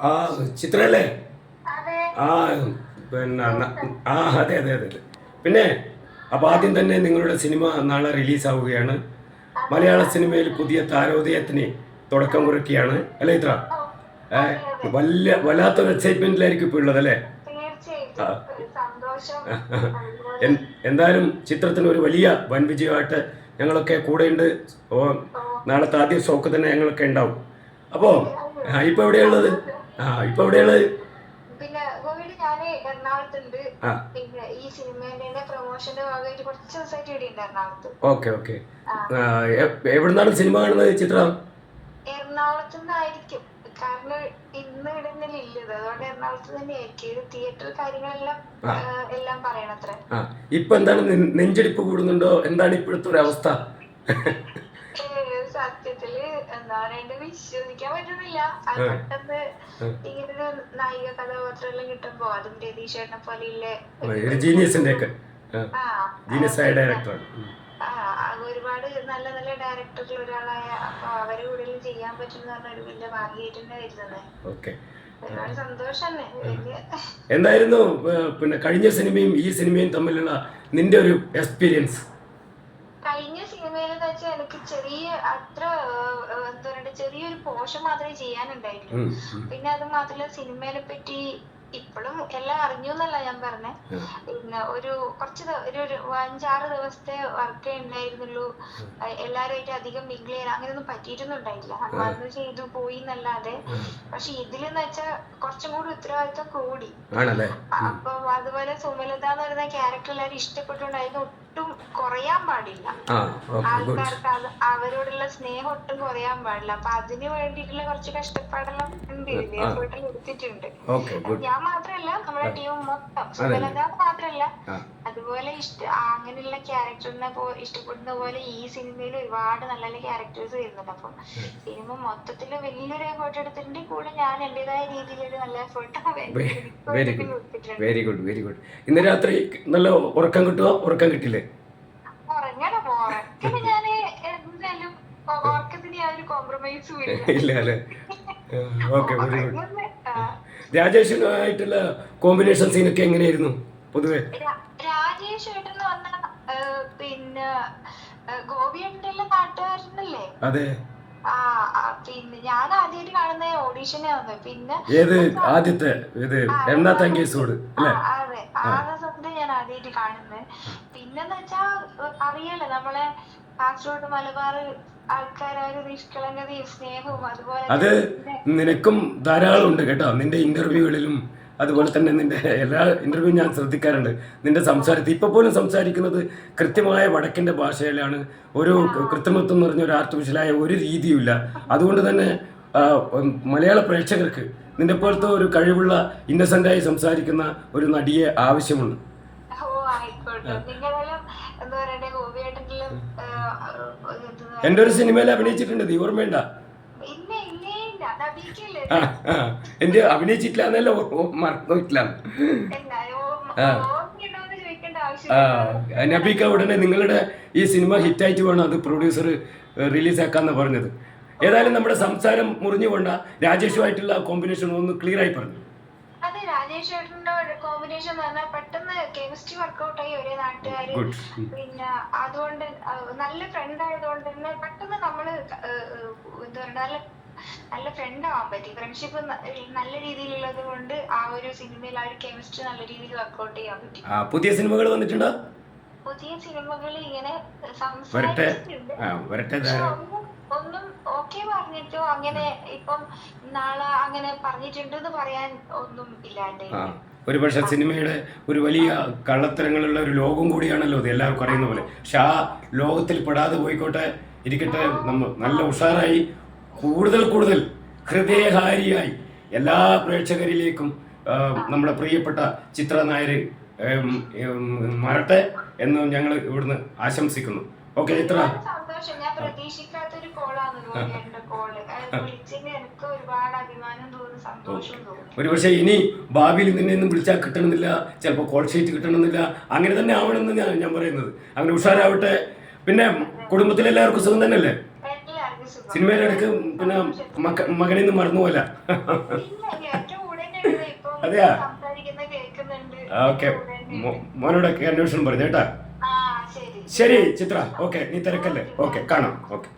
ആ ചിത്രല്ലേ? ആ പിന്നെ അതെ അതെ അതെ അതെ. പിന്നെ അപ്പോൾ ആദ്യം തന്നെ നിങ്ങളുടെ സിനിമ നാളെ റിലീസാവുകയാണ്. മലയാള സിനിമയിൽ പുതിയ താരോദയത്തിന് തുടക്കം കുറിക്കുകയാണ് അല്ലേ ഇത്ര? വല്ലാത്തൊരു എക്സൈറ്റ്മെന്റിലായിരിക്കും ഇപ്പോൾ ഉള്ളത് അല്ലേ? എന്തായാലും ചിത്രത്തിന് ഒരു വലിയ വൻ വിജയമായിട്ട് ഞങ്ങളൊക്കെ കൂടെയുണ്ട്. നാളത്തെ ആദ്യ ഷോക്ക് തന്നെ ഞങ്ങളൊക്കെ ഉണ്ടാവും. അപ്പോൾ ഇപ്പൊ എവിടെയുള്ളത്? ഇപ്പൊ എവിടെയുള്ളത്? പിന്നെ ഗോവിഡ് ഞാന് എറണാകുളത്തുണ്ട്. പിന്നെ ഈ സിനിമേന്റെ പ്രൊമോഷന്റെ ഭാഗമായിട്ട് കുറച്ച് ദിവസമായിട്ട് ഇവിടെ ഉണ്ട് എറണാകുളത്ത്. Okay okay. എവിടുന്നാണ് സിനിമ കാണുന്നത് ചിത്രം? എറണാകുളത്ത് നിന്നായിരിക്കും. കാരണം ഇന്ന് ഇവിടെ തന്നെ ഇല്ലത്, അതുകൊണ്ട് എറണാകുളത്ത് തന്നെ ആയിരിക്കും. തിയേറ്റർ കാര്യങ്ങളെല്ലാം എല്ലാം പറയണത്ര. ഇപ്പൊ എന്താണ് നെഞ്ചടിപ്പ് കൂടുന്നുണ്ടോ? എന്താണ് ഇപ്പോഴത്തെ ഒരു അവസ്ഥ? സത്യത്തില് എന്താ പറയണ്ട, വിശ്വസിക്കാൻ പറ്റുന്നില്ല. അത് പെട്ടെന്ന് ഇങ്ങനൊരു നായിക കഥാപാത്രം കിട്ടുമ്പോ, അതും രതീഷേട്ടനെ പോലെയുള്ള ഒരുപാട് നല്ല നല്ല ഡയറക്ടറിൽ ഒരാളായ, അപ്പൊ അവരെ കൂടെ ചെയ്യാൻ പറ്റുന്ന ഒരു വലിയ ഭാഗ്യമായിട്ട് തന്നെ വരുന്നത്. ഒരുപാട് സന്തോഷം. എന്തായിരുന്നു പിന്നെ കഴിഞ്ഞ സിനിമയും ഈ സിനിമയും തമ്മിലുള്ള നിന്റെ ഒരു എക്സ്പീരിയൻസ്? കഴിഞ്ഞ സിനിമയിലെന്ന് വെച്ചാൽ എനിക്ക് അത്ര എന്താ പറയണ്ട, ചെറിയൊരു പോർഷൻ മാത്രമേ ചെയ്യാനുണ്ടായിട്ടുള്ളൂ. പിന്നെ അത് മാത്രമല്ല, സിനിമയെ പറ്റി ഇപ്പോഴും എല്ലാം അറിഞ്ഞു എന്നല്ല ഞാൻ പറഞ്ഞേ. പിന്നെ ഒരു 5-6 ദിവസത്തെ വർക്കേ ഉണ്ടായിരുന്നുള്ളൂ. എല്ലാവരുമായിട്ട് അധികം മിങ്കിൾ ചെയ്യാൻ അങ്ങനെയൊന്നും പറ്റിയിട്ടൊന്നുണ്ടായില്ല. വന്ന് ചെയ്തു പോയി എന്നല്ലാതെ. പക്ഷെ ഇതിലെന്ന് വെച്ചാൽ കുറച്ചും കൂടി ഉത്തരവാദിത്വം കൂടി. അപ്പൊ അതുപോലെ സുമലത എന്ന് പറയുന്ന ക്യാരക്ടർ എല്ലാവരും ഇഷ്ടപ്പെട്ടുണ്ടായിരുന്നു. ഒട്ടും കുറയാൻ പാടില്ല ആൾക്കാർക്ക്, അവരോടുള്ള സ്നേഹം ഒട്ടും കുറയാൻ പാടില്ല. അപ്പൊ അതിന് വേണ്ടിയിട്ടുള്ള കുറച്ച് കഷ്ടപ്പാടെല്ലാം ഉണ്ട്, എഫേർട്ട് എടുത്തിട്ടുണ്ട്. ഞാൻ മാത്രല്ല, നമ്മുടെ ടീം മൊത്തം. സുമലത മാത്രല്ല, അതുപോലെ അങ്ങനെയുള്ള ക്യാരക്ടറിനെ ഇഷ്ടപ്പെടുന്ന പോലെ ഈ സിനിമയിൽ ഒരുപാട് നല്ല നല്ല ക്യാരക്ടേഴ്സ് വരുന്നുണ്ട്. അപ്പം സിനിമ മൊത്തത്തിൽ വലിയൊരു എഫേർട്ട് എടുത്തിട്ടുണ്ട്. കൂടെ ഞാൻ എന്റേതായ രീതിയിലൊരു നല്ല effort very good very good. ഇന്ന് രാത്രി നല്ല ഉറക്കം കിട്ടുമോ? ഉറക്കം കിട്ടില്ലേ? ഉറക്കത്തിന് ഞാന് എന്തായാലും ഉറക്കത്തിന് യാതൊരു കോംപ്രമൈസും ഇല്ല അല്ലേ? Okay very good. രാജേഷുമായിട്ടുള്ള കോമ്പിനേഷൻ സീനൊക്കെ എങ്ങനെയായിരുന്നു പൊതുവെ? രാജേഷ് ഏട്ടൻ വന്ന പിന്നെ ഗോപിയുടെ നാട്ടുകാരനല്ലേ? അതെ. പിന്നെ ഞാൻ ആദ്യമായിട്ട് കാണുന്ന ഓഡീഷനെ വന്നു. പിന്നെ ആദ്യത്തെ അതെ, ആ സമയത്ത് ഞാൻ ആദ്യമായിട്ട് കാണുന്നത്. പിന്നെന്ന് വെച്ചാ അറിയാലോ, നമ്മളെ കാസർഗോഡ് മലബാർ ആൾക്കാരൊരു നിഷ്കളങ്കതയും സ്നേഹവും അതുപോലെ അത് നിനക്കും ധാരാളം ഉണ്ട് കേട്ടോ. നിന്റെ ഇന്റർവ്യൂകളിലും അതുപോലെ തന്നെ നിന്റെ എല്ലാ ഇന്റർവ്യൂ ഞാൻ ശ്രദ്ധിക്കാറുണ്ട്. നിന്റെ സംസാരത്തിൽ ഇപ്പൊ പോലും സംസാരിക്കുന്നത് കൃത്യമായ വടക്കിന്റെ ഭാഷയിലാണ്. ഒരു കൃത്രിമത്വം നിറഞ്ഞ ഒരു ആർട്ടിഫിഷ്യലായ ഒരു രീതിയുമില്ല. അതുകൊണ്ട് തന്നെ മലയാള പ്രേക്ഷകർക്ക് നിന്റെ പോലത്തെ ഒരു കഴിവുള്ള ഇന്നസെന്റായി സംസാരിക്കുന്ന ഒരു നടിയെ ആവശ്യമുണ്ട്. എന്റെ ഒരു സിനിമയിൽ അഭിനയിച്ചിട്ടുണ്ട്, നീ ഓർമ്മയുണ്ട? എന്റെ അഭിനയിച്ചിട്ടില്ല എന്നല്ല, മറന്നിട്ടില്ല. നബീക്ക ഉടനെ നിങ്ങളുടെ ഈ സിനിമ ഹിറ്റായിട്ട് വേണം അത് പ്രൊഡ്യൂസർ റിലീസാക്കാന്ന് പറഞ്ഞത്. ഏതായാലും നമ്മുടെ സംസാരം മുറിഞ്ഞുകൊണ്ട രാജേഷുമായിട്ടുള്ള കോമ്പിനേഷൻ ഒന്ന് ക്ലിയർ ആയി പറഞ്ഞു. അതെ, രാജേഷ് ചേട്ടന്റെ കോമ്പിനേഷൻ എന്ന് പറഞ്ഞാൽ പെട്ടെന്ന് കെമിസ്ട്രി വർക്ക്ഔട്ട് ആയി ഒരേ നാട്ടുകാര്. പിന്നെ അതുകൊണ്ട് നല്ല ഫ്രണ്ട് ആയതുകൊണ്ട് തന്നെ പെട്ടെന്ന് നമ്മള് എന്താ പറയുക, നല്ല ഫ്രണ്ട് ആവാൻ പറ്റി. ഫ്രണ്ട്ഷിപ്പ് നല്ല രീതിയിലുള്ളത് കൊണ്ട് ആ ഒരു സിനിമയിൽ ആ ഒരു കെമിസ്ട്രി നല്ല രീതിയിൽ വർക്ക്ഔട്ട് ചെയ്യാൻ പറ്റി. പുതിയ സിനിമകൾ വന്നിട്ടുണ്ടോ? പുതിയ സിനിമകൾ ഇങ്ങനെ ഒന്നും ഓക്കെ പറഞ്ഞിട്ടോ അങ്ങനെ ഇപ്പം നാളെ അങ്ങനെ പറഞ്ഞിട്ടുണ്ടെന്ന് പറയാൻ ഒന്നും ഇല്ലാണ്ട്. ഒരുപക്ഷെ സിനിമയുടെ ഒരു വലിയ കള്ളത്തരങ്ങളുള്ള ഒരു ലോകം കൂടിയാണല്ലോ അത്, എല്ലാവർക്കും അറിയുന്ന പോലെ. പക്ഷെ ആ ലോകത്തിൽ പെടാതെ പോയിക്കോട്ടെ, ഇരിക്കട്ടെ. നല്ല ഉഷാറായി കൂടുതൽ കൂടുതൽ ഹൃദയഹാരിയായി എല്ലാ പ്രേക്ഷകരിലേക്കും നമ്മുടെ പ്രിയപ്പെട്ട ചിത്ര നായർ മാറട്ടെ എന്ന് ഞങ്ങൾ ഇവിടുന്ന് ആശംസിക്കുന്നു. ഓക്കെ ചിത്ര. ഞാൻ പ്രതീക്ഷിക്കാത്തൊരു കോളാണ് കോള്. എനിക്ക് ഒരുപാട് അഭിമാനം തോന്നുന്നു, സന്തോഷം തോന്നുന്നു. ഒരുപക്ഷെ ഇനി ഭാവിയിൽ നിന്നെ ഒന്നും വിളിച്ചാൽ കിട്ടണമെന്നില്ല, ചിലപ്പോൾ കോൾ ഷീറ്റ് കിട്ടണമെന്നില്ല. അങ്ങനെ തന്നെ ആവണമെന്ന് ഞാൻ പറയുന്നത്. അങ്ങനെ ഉഷാരാവട്ടെ. പിന്നെ കുടുംബത്തിലെല്ലാവർക്കും സുഖം തന്നെയല്ലേ? എല്ലാവർക്കും സുഖം. സിനിമയിലിടക്ക് പിന്നെ മകനിൽ നിന്ന് മറന്നുപോല. ഇല്ല, ഏറ്റവും കൂടെ തന്നെയാണ് ഇപ്പൊ അതെയാ? സംസാരിക്കുന്നത് കേൾക്കുന്നുണ്ട്. ഓക്കെ, മോനോടൊക്കെ അന്വേഷണം പറഞ്ഞു കേട്ടാ. ആ ശരി ശരി ചിത്ര, ഓക്കെ, നീ തിരക്കല്ലേ? ഓക്കെ, കാണാം. ഓക്കെ.